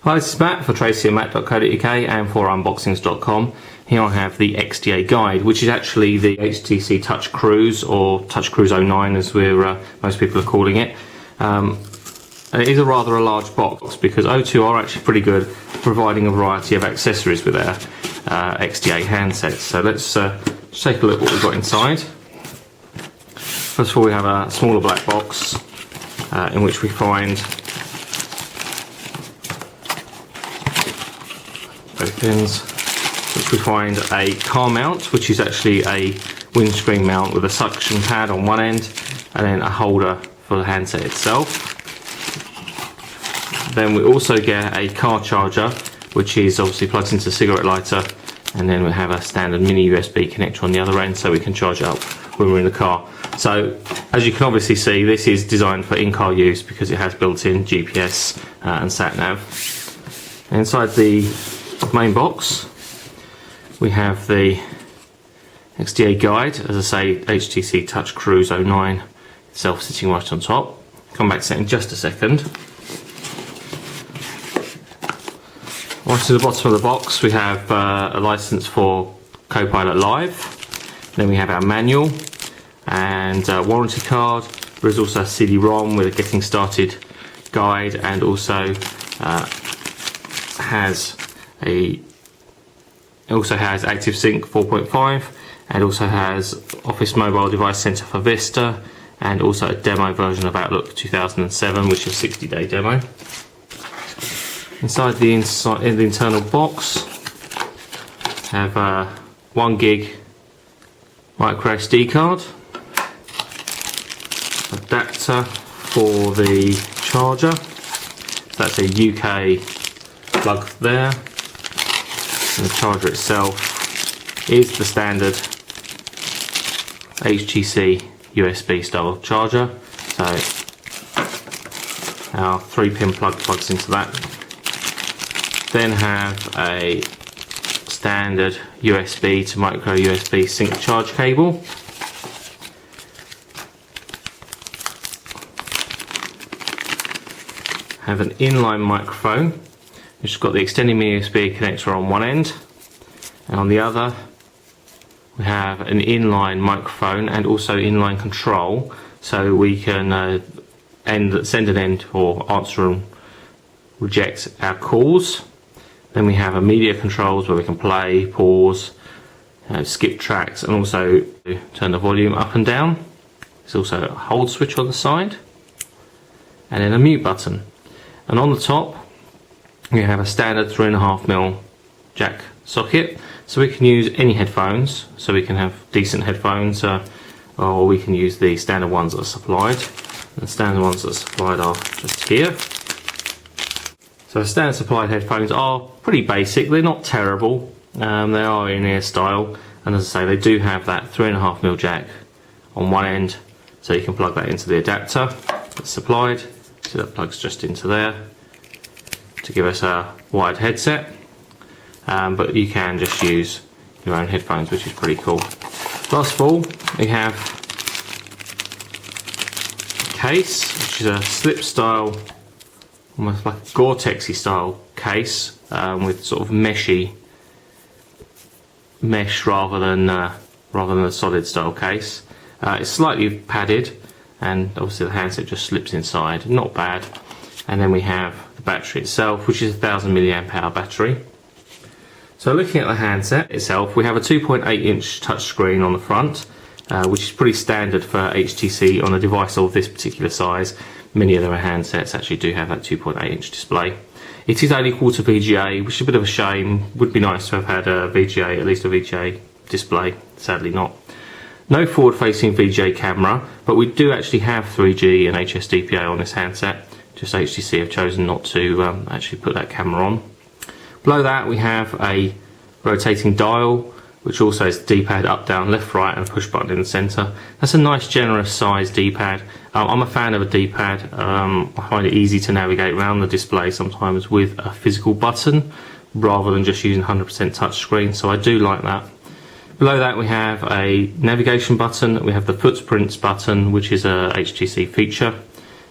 Hi, this is Matt for tracyandmatt.co.uk and for unboxings.com. Here I have the XDA guide, which is actually the HTC Touch Cruise, or Touch Cruise 09 as most people are calling it. And it is a rather large box because O2 are actually pretty good at providing a variety of accessories with their XDA handsets. So let's take a look at what we've got inside. First of all, we have a smaller black box in which we find pins, which we find a car mount, which is actually a windscreen mount with a suction pad on one end and then a holder for the handset itself. Then we also get a car charger, which is obviously plugged into a cigarette lighter, and then we have a standard mini USB connector on the other end so we can charge it up when we're in the car. So as you can obviously see, this is designed for in-car use because it has built-in GPS and sat-nav. Inside the main box we have the XDA guide, as I say, HTC Touch Cruise 09 itself sitting right on top. Come back to that in just a second. Right to the bottom of the box we have a license for Copilot Live, then we have our manual and a warranty card. There is also a CD-ROM with a getting started guide, and also has ActiveSync 4.5, and also has Office Mobile Device Center for Vista, and also a demo version of Outlook 2007, which is a 60-day demo. Inside the internal box have a 1 gig micro SD card, adapter for the charger, that's a UK plug there, and the charger itself is the standard HTC USB style charger, so our 3-pin plug plugs into that. Then have a standard USB to micro USB sync charge cable. Have an inline microphone, which has got the extended mini USB connector on one end, and on the other we have an inline microphone and also inline control, so we can send and end or answer and reject our calls. Then we have a media controls where we can play, pause, skip tracks, and also turn the volume up and down. There's also a hold switch on the side, and then a mute button. And on the top we have a standard 3.5mm jack socket, so we can use any headphones, so we can have decent headphones, or we can use the standard ones that are supplied. And the standard ones that are supplied are just here. So standard supplied headphones are pretty basic, they're not terrible, they are in-ear style, and as I say, they do have that 3.5mm jack on one end, so you can plug that into the adapter that's supplied. So that plugs just into there to give us a wired headset, but you can just use your own headphones, which is pretty cool. Last of all, we have a case, which is a slip style, almost like a Gore-Texy style case, with sort of mesh rather than a solid style case. It's slightly padded, and obviously the handset just slips inside, not bad. And then we have the battery itself, which is a 1000 mAh battery. So looking at the handset itself, we have a 2.8-inch touchscreen on the front, which is pretty standard for HTC on a device of this particular size. Many of their handsets actually do have that 2.8-inch display. It is only quarter VGA, which is a bit of a shame. Would be nice to have had a VGA, at least a VGA display. Sadly not. No forward-facing VGA camera, but we do actually have 3G and HSDPA on this handset. Just HTC have chosen not to actually put that camera on. Below that we have a rotating dial, which also has D-pad up, down, left, right, and a push button in the centre. That's a nice generous size D-pad. I'm a fan of a D-pad. I find it easy to navigate around the display sometimes with a physical button rather than just using 100% touch screen, so I do like that. Below that we have a navigation button, we have the footprints button, which is a HTC feature.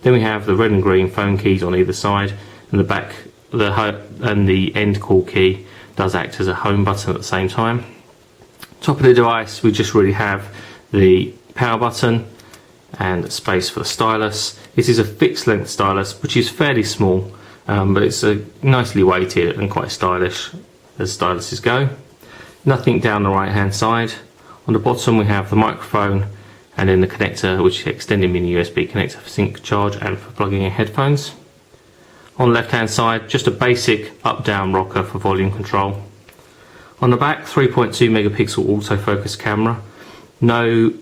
Then we have the red and green phone keys on either side, and the back the end call key does act as a home button at the same time. Top of the device, we just really have the power button and space for the stylus. This is a fixed length stylus, which is fairly small, but it's nicely weighted and quite stylish as styluses go. Nothing down the right hand side. On the bottom we have the microphone and then the connector, which is extended mini USB connector for sync charge and for plugging in headphones. On the left hand side, just a basic up down rocker for volume control. On the back, 3.2 megapixel autofocus camera. No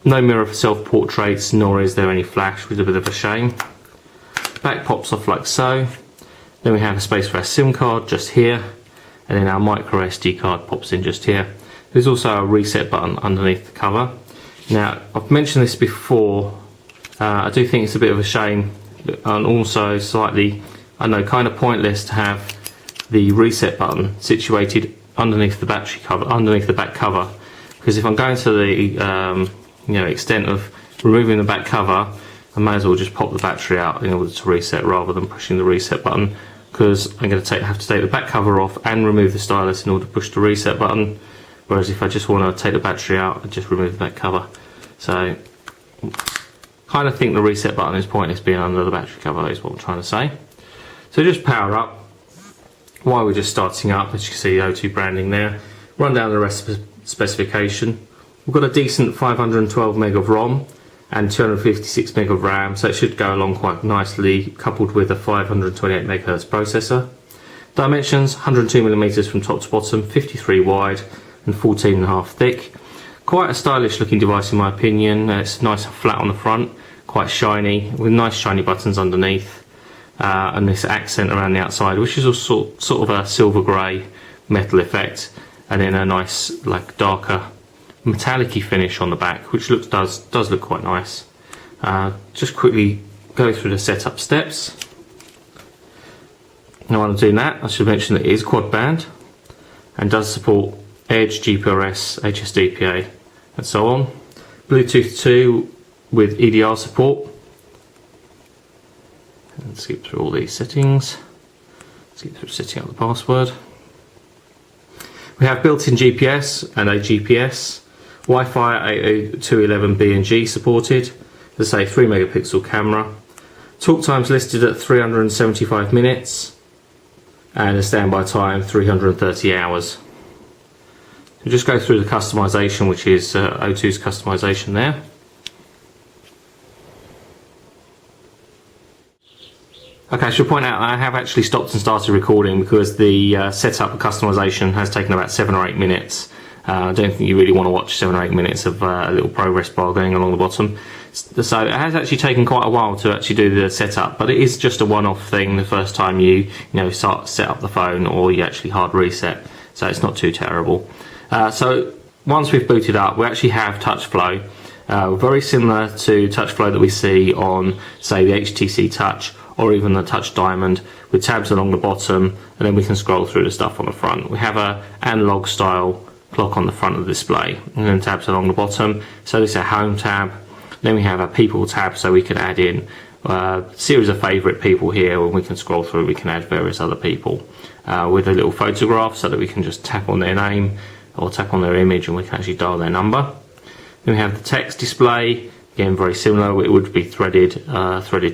mirror for self-portraits, nor is there any flash, which is a bit of a shame. Back pops off like so. Then we have a space for our SIM card just here, and then our micro SD card pops in just here. There's also a reset button underneath the cover. Now, I've mentioned this before, I do think it's a bit of a shame, and also slightly, I know, kind of pointless to have the reset button situated underneath the battery cover, underneath the back cover, because if I'm going to the extent of removing the back cover, I may as well just pop the battery out in order to reset rather than pushing the reset button, because I'm going to have to take the back cover off and remove the stylus in order to push the reset button, whereas if I just want to take the battery out, I just remove the back cover. So kind of think the reset button is pointless being under the battery cover, is what I'm trying to say. So just power up. While we're just starting up, as you can see, O2 branding there. Run down the rest of the specification. We've got a decent 512 meg of ROM and 256 meg of RAM, so it should go along quite nicely, coupled with a 528 MHz processor. Dimensions: 102mm from top to bottom, 53 wide and 14.5 thick. Quite a stylish looking device in my opinion. It's nice and flat on the front, quite shiny, with nice shiny buttons underneath. And this accent around the outside, which is a sort of a silver grey metal effect, and then a nice like darker metallic-y finish on the back, which does look quite nice. Just quickly go through the setup steps. Now while I'm doing that, I should mention that it is quad band and does support Edge, GPRS, HSDPA and so on. Bluetooth 2 with EDR support. And skip through all these settings. Skip through setting up the password. We have built-in GPS and a GPS. Wi-Fi 802.11b and G supported. As I say, 3 megapixel camera. Talk times listed at 375 minutes. And a standby time 330 hours. We'll just go through the customization, which is O2's customization there. Okay, I should point out I have actually stopped and started recording because the setup and customization has taken about 7 or 8 minutes. I don't think you really want to watch 7 or 8 minutes of a little progress bar going along the bottom. So it has actually taken quite a while to actually do the setup, but it is just a one-off thing the first time you set up the phone or you actually hard reset, so it's not too terrible. So once we've booted up, we actually have touch flow, very similar to touch flow that we see on, say, the HTC Touch or even the Touch Diamond, with tabs along the bottom, and then we can scroll through the stuff on the front. We have a analog style clock on the front of the display, and then tabs along the bottom. So this is a home tab. Then we have a people tab, so we can add in a series of favourite people here. When we can scroll through, we can add various other people with a little photograph, so that we can just tap on their name or tap on their image and we can actually dial their number. Then we have the text display, again very similar. It would be threaded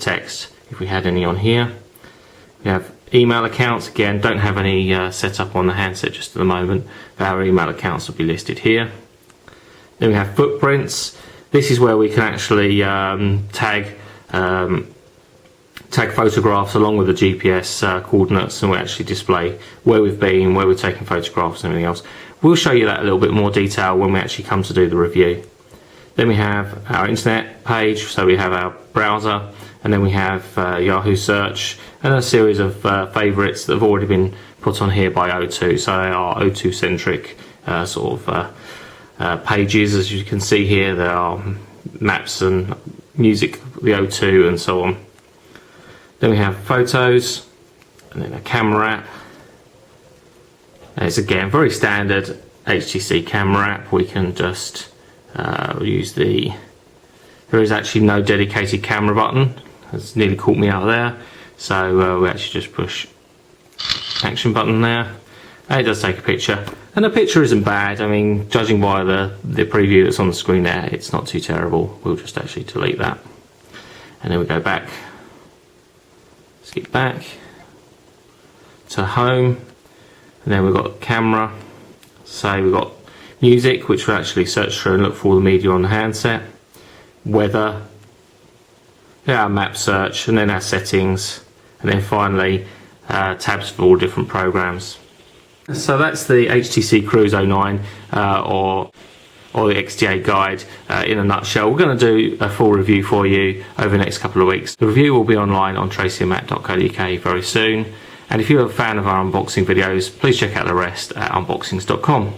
text if we had any on here. We have email accounts, again don't have any set up on the handset just at the moment, but our email accounts will be listed here. Then we have footprints. This is where we can actually tag photographs along with the GPS coordinates, and we actually display where we've been, where we're taking photographs and everything else. We'll show you that in a little bit more detail when we actually come to do the review. Then we have our internet page, so we have our browser, and then we have Yahoo search and a series of favourites that have already been put on here by O2. So they are O2 centric pages, as you can see here. There are maps and music, the O2 and so on. Then we have photos, and then a camera app. And it's again very standard HTC camera app. We can just use the, there is actually no dedicated camera button. It's nearly caught me out there. So we actually just push action button there. And it does take a picture, and the picture isn't bad. I mean, judging by the preview that's on the screen there, it's not too terrible. We'll just actually delete that, and then we go back, skip back to home, and then we've got camera. So we've got music, which we'll actually search through and look for all the media on the handset, weather, our map search, and then our settings, and then finally tabs for all different programs. So that's the HTC Cruise 09 or the XDA guide in a nutshell. We're going to do a full review for you over the next couple of weeks. The review will be online on tracyandmatt.co.uk very soon, and if you're a fan of our unboxing videos, please check out the rest at unboxings.com.